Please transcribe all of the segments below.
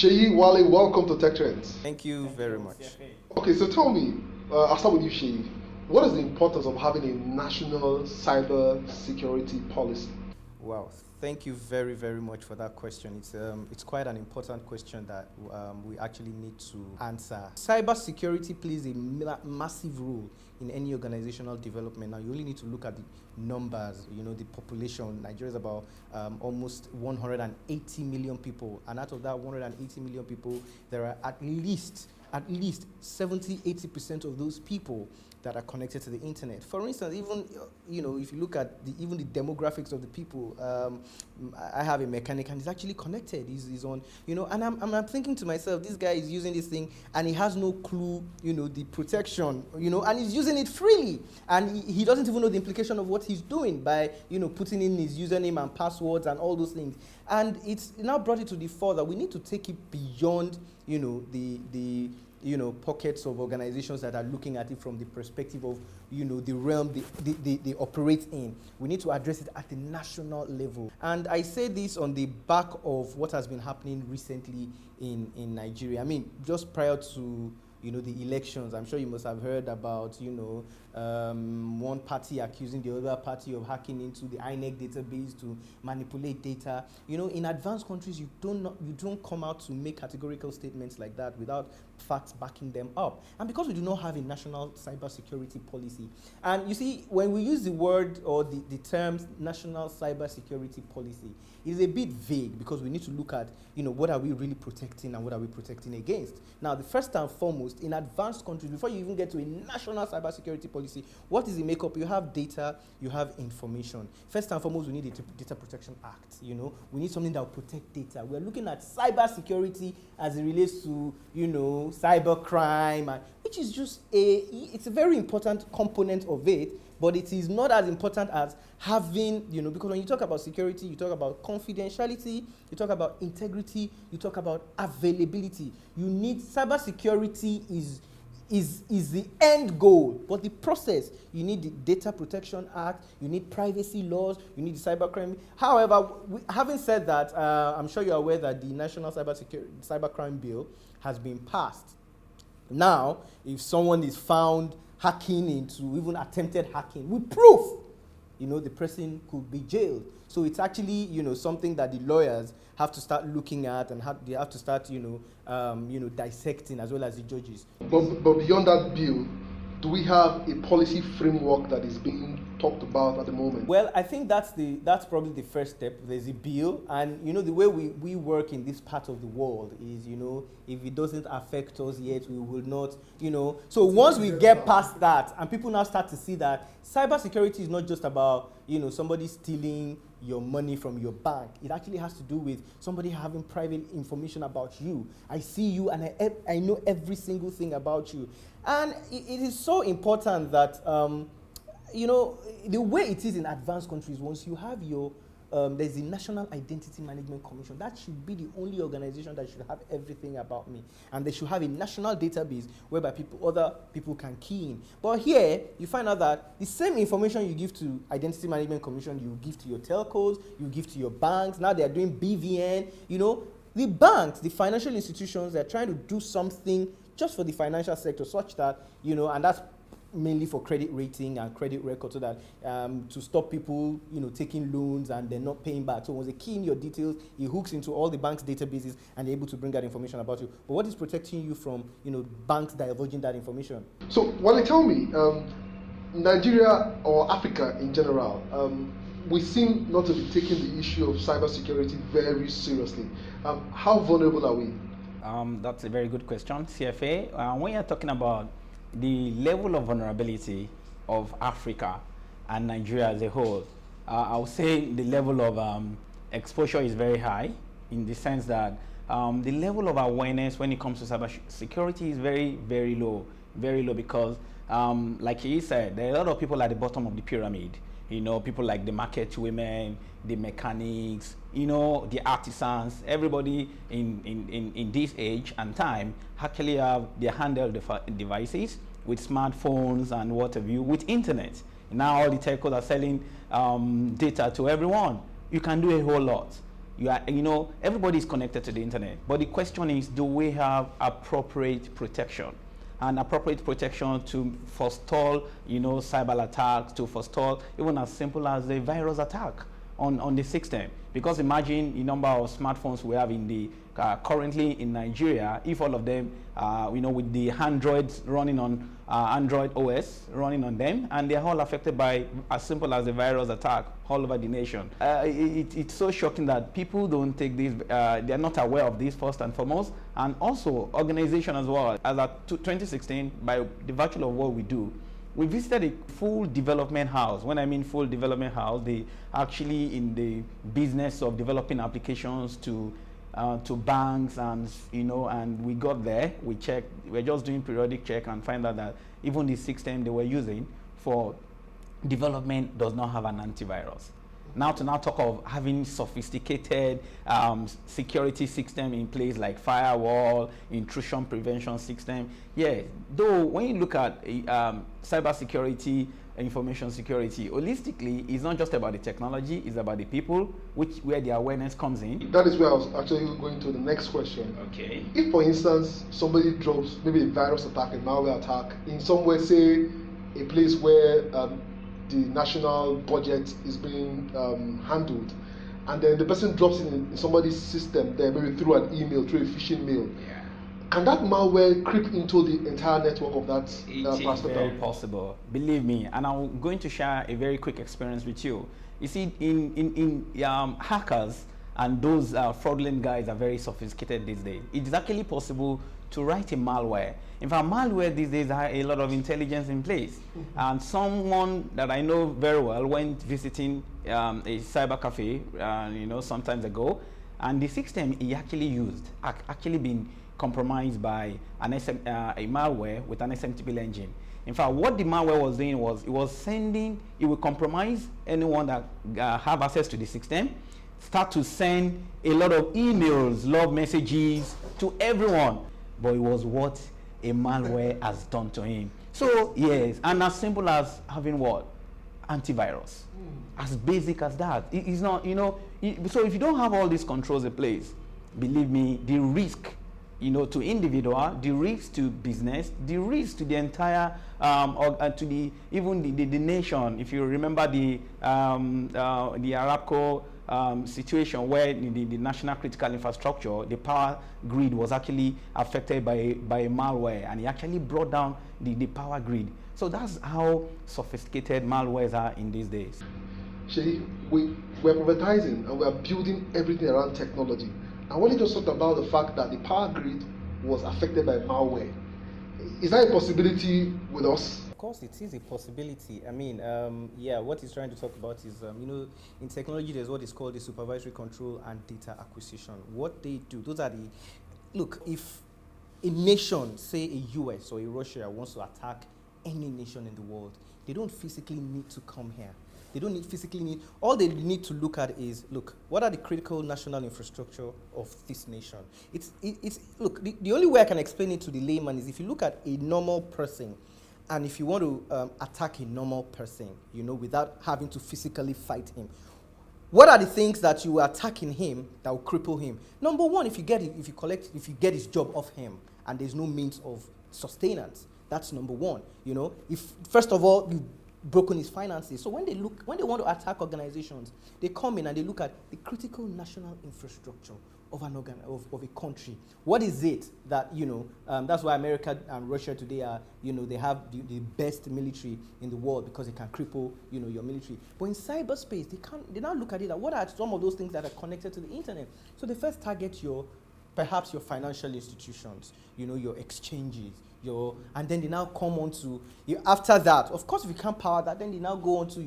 Sheyi Wale, welcome to Tech Trends. Thank you very much. Okay, so tell me, I'll start with you, Sheyi. What is the importance of having a national cyber security policy? Wow, thank you very, very much for that question. It's quite an important question that we actually need to answer. Cybersecurity plays a massive role in any organizational development. Now, you only need to look at the numbers. You know, the population. Nigeria is about almost 180 million people, and out of that 180 million people, there are at least 70-80% of those people that are connected to the internet. For instance, even if you look at even the demographics of the people, I have a mechanic and he's actually connected. He's on, and I'm thinking to myself, this guy is using this thing and he has no clue, the protection, and he's using it freely, and he doesn't even know the implication of what he's doing by, putting in his username and passwords and all those things. And it's now brought it to the fore that we need to take it beyond, the pockets of organizations that are looking at it from the perspective of, the realm they operate in. We need to address it at the national level. And I say this on the back of what has been happening recently in Nigeria. I mean, just prior to, the elections, I'm sure you must have heard about, one party accusing the other party of hacking into the INEC database to manipulate data. In advanced countries, you don't come out to make categorical statements like that without facts backing them up. And because we do not have a national cybersecurity policy, and you see, when we use the word or the terms national cybersecurity policy, it is a bit vague because we need to look at, what are we really protecting and what are we protecting against. Now, the first and foremost, in advanced countries, before you even get to a national cybersecurity policy, what is the makeup? You have data, you have information. First and foremost, we need a Data Protection Act. We need something that will protect data. We're looking at cybersecurity as it relates to, cyber crime, which is just it's a very important component of it, but it is not as important as having, because when you talk about security, you talk about confidentiality, you talk about integrity, you talk about availability. You need cybersecurity is the end goal, but the process, you need the Data Protection Act, you need privacy laws, you need the cybercrime. However, having said that, I'm sure you're aware that the National Cybercrime Bill has been passed. Now, if someone is found hacking into, even attempted hacking, with proof, the person could be jailed. So it's actually, something that the lawyers have to start looking at, and they have to start, dissecting, as well as the judges. But beyond that bill, do we have a policy framework that is being talked about at the moment? Well, I think that's probably the first step. There's a bill, and the way we work in this part of the world is, if it doesn't affect us yet, we will not, So once we get past that, and people now start to see that cybersecurity is not just about, somebody stealing your money from your bank. It actually has to do with somebody having private information about you. I see you and I know every single thing about you. And it is so important that, the way it is in advanced countries, once you have there's the National Identity Management Commission. That should be the only organization that should have everything about me. And they should have a national database whereby other people can key in. But here, you find out that the same information you give to Identity Management Commission, you give to your telcos, you give to your banks. Now they are doing BVN. The banks, the financial institutions, they're trying to do something just for the financial sector such that, and that's mainly for credit rating and credit record, so that to stop people, taking loans and they're not paying back. So once they key in your details, it hooks into all the bank's databases and they're able to bring that information about you. But what is protecting you from, banks divulging that information? So, tell me, Nigeria or Africa in general, we seem not to be taking the issue of cybersecurity very seriously. How vulnerable are we? That's a very good question, CFA. When you're talking about the level of vulnerability of Africa and Nigeria as a whole, I would say the level of exposure is very high, in the sense that the level of awareness when it comes to cyber security is very, very low, because like he said, there are a lot of people at the bottom of the pyramid. People like the market women, the mechanics, the artisans, everybody in this age and time actually have their handheld devices with smartphones and what have you, with internet. Now all the telcos are selling data to everyone. You can do a whole lot. everybody is connected to the internet. But the question is, do we have appropriate protection? And appropriate protection to forestall, cyber attacks, to forestall even as simple as a virus attack on the system. Because imagine the number of smartphones we have in the currently in Nigeria. If all of them, with the Androids running on Android OS running on them, and they're all affected by as simple as a virus attack all over the nation. It's so shocking that people don't take this, they're not aware of this first and foremost, and also organization as well. As at 2016, by the virtue of what we do, we visited a full development house. When I mean full development house, they actually in the business of developing applications to banks, and and we got there, we checked, we're just doing periodic check and find out that even the system they were using for development does not have an antivirus. Now talk of having sophisticated security system in place like firewall, intrusion prevention system. Yeah, though when you look at cyber security, information security, holistically, it's not just about the technology, it's about the people, where the awareness comes in. That is where I was actually going to the next question. Okay. If, for instance, somebody drops maybe a virus attack, a malware attack, in somewhere, say, a place where the national budget is being handled, and then the person drops it in somebody's system there, maybe through an email, through a phishing mail, can that malware creep into the entire network of that It is very possible, believe me. And I'm going to share a very quick experience with you. You see, in hackers and those fraudulent guys are very sophisticated these days. It is actually possible to write a malware. In fact, malware these days has a lot of intelligence in place. And someone that I know very well went visiting a cyber cafe, some time ago, and the system he actually used actually been compromised by a malware with an SMTP engine. In fact, what the malware was doing was it would compromise anyone that have access to the system, start to send a lot of emails, love messages to everyone. But it was what a malware has done to him. So yes, and as simple as having what? Antivirus. As basic as that. It's not, so if you don't have all these controls in place, believe me, the risk to individual, the risk to business, the risk to the entire, to the nation. If you remember the Arabco situation where the national critical infrastructure, the power grid was actually affected by a malware, and it actually brought down the power grid. So that's how sophisticated malwares are in these days. Sheyi, we're privatizing and we're building everything around technology. I want you to talk about the fact that the power grid was affected by malware. Is that a possibility with us? Of course, it is a possibility. I mean, what he's trying to talk about is, in technology, there's what is called the supervisory control and data acquisition. What they do, those are look, if a nation, say a US or a Russia, wants to attack any nation in the world, they don't physically need to come here. They don't physically need, all they need to look at is, look, what are the critical national infrastructure of this nation? Look, the only way I can explain it to the layman is if you look at a normal person, and if you want to attack a normal person, without having to physically fight him, what are the things that you are attacking him that will cripple him? Number one, if you get his job off him, and there's no means of sustenance, that's number one. If first of all you broken his finances. So when they want to attack organizations, they come in and they look at the critical national infrastructure of of a country. What is it that, that's why America and Russia today are, they have the best military in the world, because they can cripple, your military. But in cyberspace, they now look at it, what are some of those things that are connected to the internet? So they first target perhaps your financial institutions, your exchanges, and then they now come on to after that. Of course, if you can't power that, then they now go on to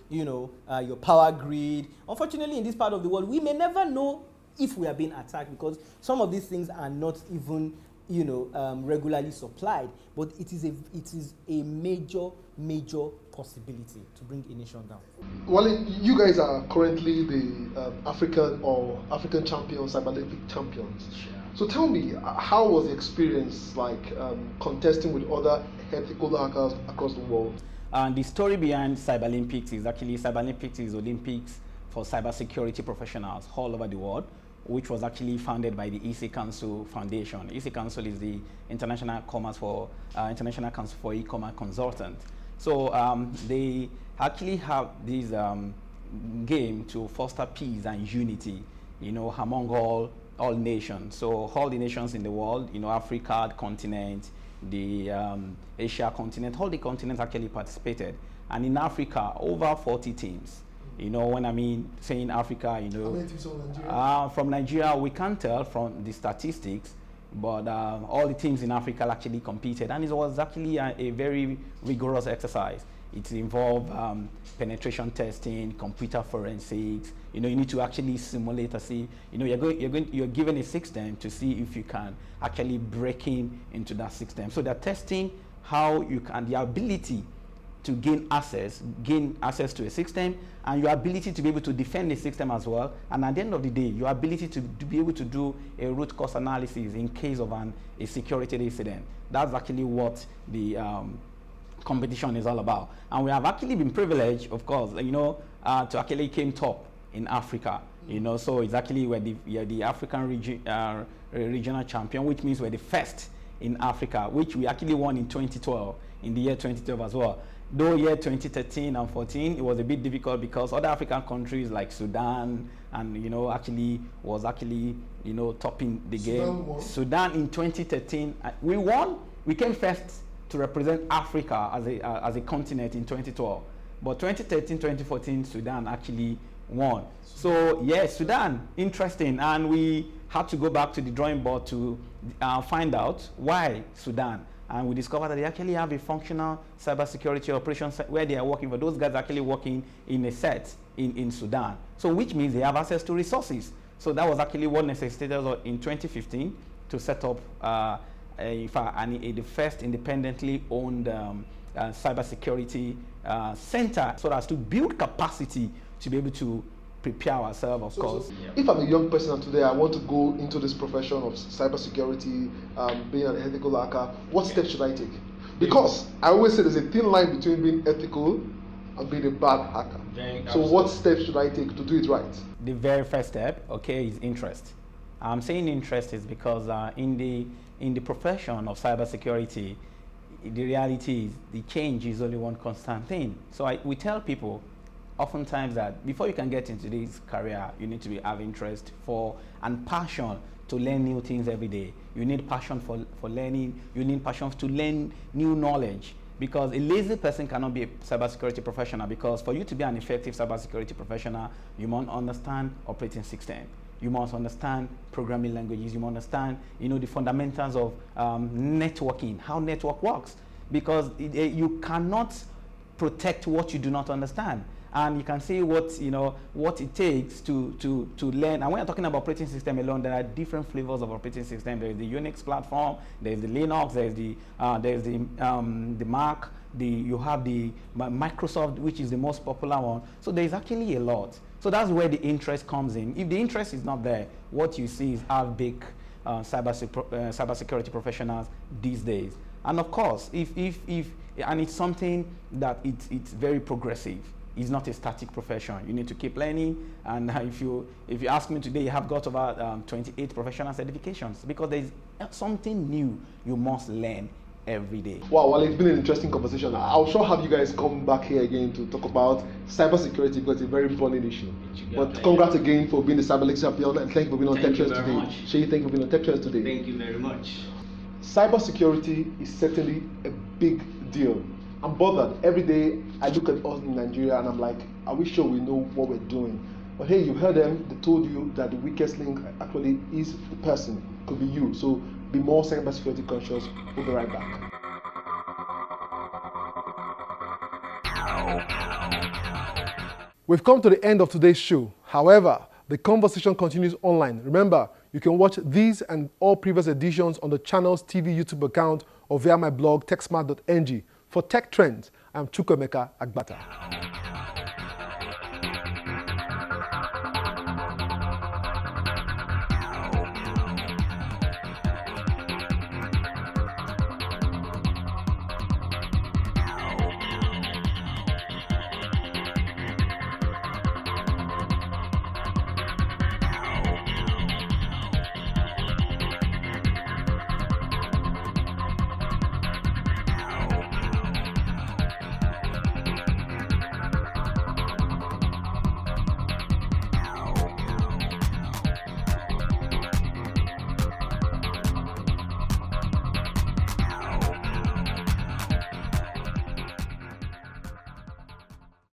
your power grid. Unfortunately, in this part of the world, we may never know if we are being attacked, because some of these things are not even regularly supplied. But it is a major possibility to bring a nation down. Well, you guys are currently the African champions, Cyber Olympic champions. Sure. So tell me, how was the experience like contesting with other ethical hackers across the world? And the story behind Cyber Olympics is actually Olympics for cybersecurity professionals all over the world, which was actually founded by the EC Council Foundation. EC Council is the International Council for E-commerce Consultants. So they actually have this game to foster peace and unity, among all nations. So all the nations in the world, Africa, the continent, the Asia continent, all the continents actually participated. And in Africa, over 40 teams. When I mean saying Africa, How many teams from Nigeria? From Nigeria, we can't tell from the statistics, but all the teams in Africa actually competed, and it was actually a very rigorous exercise. It involved penetration testing, computer forensics. You need to actually simulate to see. You're given a system to see if you can actually break into that system. So they're testing how you can, the ability to gain access to a system, and your ability to be able to defend the system as well, and at the end of the day, your ability to be able to do a root cause analysis in case of a security incident. That's actually what the competition is all about. And we have actually been privileged, of course, to actually came top in Africa. So it's actually we're the African regional champion, which means we're the first in Africa, which we actually won in 2012, in the year 2012 as well. Though year 2013 and 14, it was a bit difficult because other African countries like Sudan and actually was topping the game. Sudan in 2013, we won. We came first to represent Africa as a continent in 2012. But 2013, 2014, Sudan actually won. So yes, Sudan, interesting, and we had to go back to the drawing board to find out why Sudan. And we discovered that they actually have a functional cybersecurity operations where they are working, but those guys are actually working in a set in Sudan. So which means they have access to resources. So that was actually what necessitated us in 2015 to set up the first independently owned cybersecurity center, so as to build capacity to be able to prepare ourselves, of course. If I'm a young person today, I want to go into this profession of cybersecurity, being an ethical hacker, what steps should I take? Because I always say there's a thin line between being ethical and being a bad hacker. So what steps should I take to do it right? The very first step, is interest. I'm saying interest is because in the profession of cybersecurity, the reality is the change is only one constant thing. So we tell people oftentimes that before you can get into this career, you need to have interest for and passion to learn new things every day. You need passion for learning. You need passion to learn new knowledge, because a lazy person cannot be a cybersecurity professional, because for you to be an effective cybersecurity professional, you must understand operating system. You must understand programming languages. You must understand, the fundamentals of networking, how network works, because you cannot protect what you do not understand. And you can see what it takes to learn. And when you're talking about operating system alone, there are different flavors of operating system. There's the Unix platform, there's the Linux, there's the Mac, you have the Microsoft, which is the most popular one. So there's actually a lot. So that's where the interest comes in. If the interest is not there, what you see is how big cybersecurity professionals these days. And of course, if and it's something that it's very progressive. It's not a static profession. You need to keep learning. And if you ask me today, I have got over 28 professional certifications, because there is something new you must learn every day. Wow, well, it's been an interesting conversation. I'll sure have you guys come back here again to talk about cybersecurity, because it's a very burning issue. But congrats again for being the Cyberlex champion, and thank you for being on Tech Trends today. Shay, thank you for being on Tech Trends today. Thank you very much. Cybersecurity is certainly a big deal. I'm bothered. Every day I look at us in Nigeria and I'm like, are we sure we know what we're doing? But hey, you heard them. They told you that the weakest link actually is the person. Could be you. So be more cybersecurity conscious. We'll be right back. We've come to the end of today's show. However, the conversation continues online. Remember, you can watch these and all previous editions on the channel's TV YouTube account or via my blog, techsmart.ng. For Tech Trends, I'm Chukwuemeka Agbata.